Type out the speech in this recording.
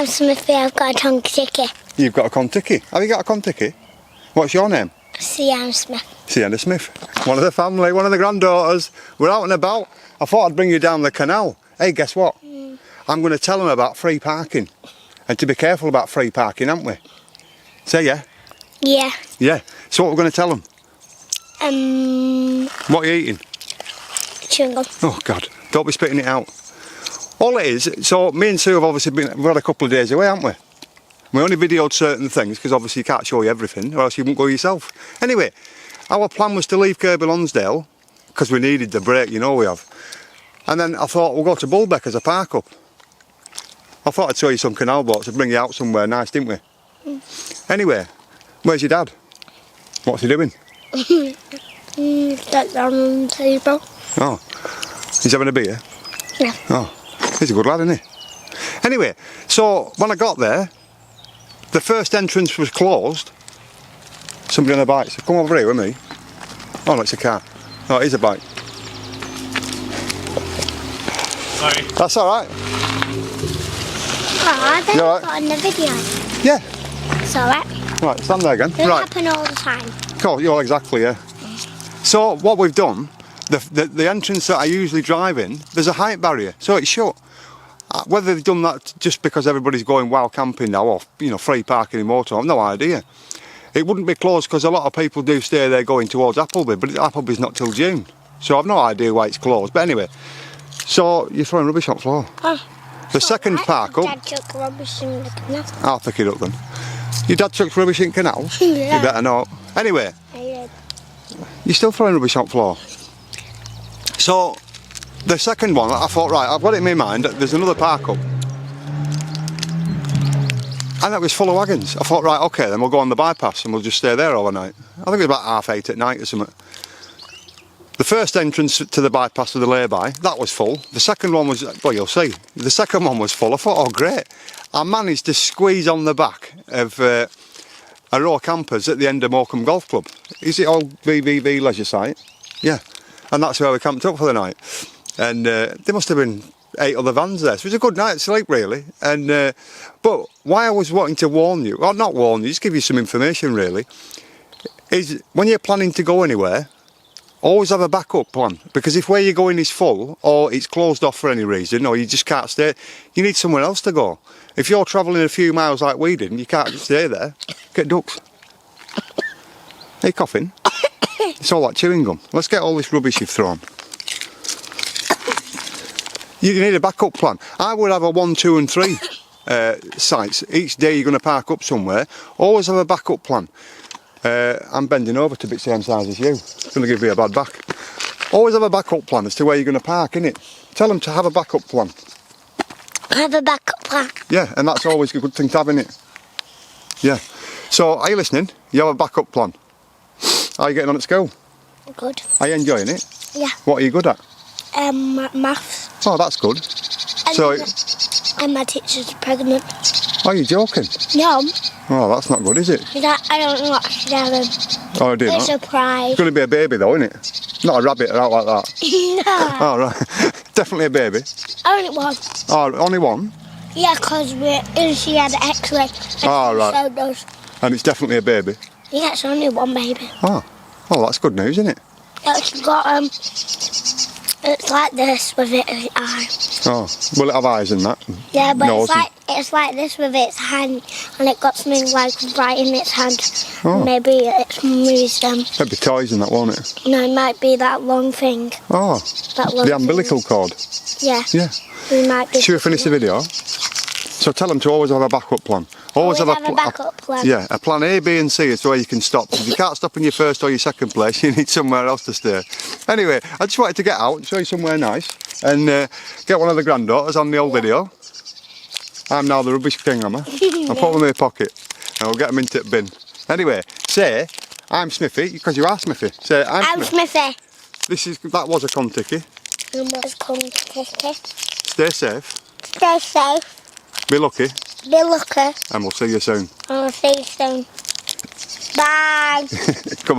I'm Smithy, I've got a tongue-ticky. You've got a con-ticky? Have you got a con-ticky? What's your name? Sienna Smith. Sienna Smith. One of the family, one of the granddaughters. We're out and about. I thought I'd bring you down the canal. Hey, guess what? I'm going to tell them about free parking. And to be careful about free parking, aren't we? Say yeah? Yeah. Yeah. So what we're going to tell them? What are you eating? Chewing gum. Oh, God. Don't be spitting it out. All it is, so me and Sue have obviously we've had a couple of days away, haven't we? We only videoed certain things because obviously you can't show you everything or else you won't go yourself. Anyway, our plan was to leave Kirby Lonsdale because we needed the break, you know we have. And then I thought we'll go to Bulbeck as a park up. I thought I'd show you some canal boats to bring you out somewhere nice, didn't we? Anyway, where's your dad? What's he doing? Sat down on the table. Oh, he's having a beer? Yeah. Oh, he's a good lad, isn't he? Anyway, so when I got there, the first entrance was closed. Somebody on a bike, so come over here with me. Oh no, it's a car. Oh, it is a bike. Sorry. That's alright. Oh, they You all right? got in the video. Yeah. It's alright. Right, stand there again. Doesn't Right. happen all the time. Cool, you're exactly, yeah. So what we've done, the entrance that I usually drive in, there's a height barrier, so it's shut. Whether they've done that just because everybody's going wild camping now, or you know, free parking in motor, I've no idea. It wouldn't be closed because a lot of people do stay there going towards Appleby, but Appleby's not till June, so I've no idea why it's closed. But anyway, so you're throwing rubbish on the floor. Oh, The second park up, Dad took rubbish in the canal. I'll pick it up then. Your dad took rubbish in canal? Yeah. You better not. Anyway, Yeah. you're still throwing rubbish on the floor. So, the second one, I thought, right, I've got it in my mind, there's another park up. And that was full of wagons. I thought, right, okay, then we'll go on the bypass and we'll just stay there overnight. I think it was about 8:30 at night or something. The first entrance to the bypass to the lay-by, that was full. The second one was, well, you'll see. The second one was full. I thought, oh, great. I managed to squeeze on the back of a row of campers at the end of Morecambe Golf Club. Is it old VVV leisure site? Yeah. And that's where we camped up for the night. And there must have been 8 other vans there. So it was a good night's sleep, really. And but why I was wanting to warn you, or not warn you, just give you some information, really, is when you're planning to go anywhere, always have a backup plan, because if where you're going is full or it's closed off for any reason or you just can't stay, you need somewhere else to go. If you're travelling a few miles like we did and you can't stay there, get ducks. Are you coughing? It's all like chewing gum. Let's get all this rubbish you've thrown. You need a backup plan. I would have a 1, 2 and 3 sites. Each day you're going to park up somewhere, always have a backup plan. I'm bending over to be the same size as you. It's going to give you a bad back. Always have a backup plan as to where you're going to park, innit? Tell them to have a backup plan. Have a backup plan. Yeah, and that's always a good thing to have, innit? Yeah. So, are you listening? You have a backup plan. How are you getting on at school? Good. Are you enjoying it? Yeah. What are you good at? Maths. Oh, that's good. And my teacher's pregnant. Are you joking? No. Oh, that's not good, is it? I don't know what she's having. Oh, I do It's not. a surprise. It's going to be a baby though, isn't it? Not a rabbit or out like that. No. Oh, right. Definitely a baby. Only one. Oh, only one? Yeah, because she had an X-ray. Oh, right. Showed us. And it's definitely a baby? Yeah, it's only one baby. Oh, that's good news, isn't it? It's got it's like this with its eye. Oh, will it have eyes in that? Yeah, but Nose it's like this with its hand, and it got something like right in its hand. Oh. Maybe it's moved them. It'd be toys in that, won't it? No, it might be that long thing. Oh, That long the umbilical cord. Yeah. Yeah. We might be. Should we finish the video? So tell them to always have a backup plan. Always have a backup plan. Yeah, a plan A, B and C is where you can stop. If you can't stop in your first or your second place, you need somewhere else to stay. Anyway, I just wanted to get out and show you somewhere nice and get one of the granddaughters on the old video. I'm now the rubbish king, am I? I'll put them in my pocket and we'll get them into the bin. Anyway, say, I'm Smithy, because you are Smithy. Say, I'm Smithy. That was a con-ticky. It's con-ticky. Stay safe. Stay safe. Be lucky. Be lucky. And we'll see you soon. I'll see you soon. Bye. Come on.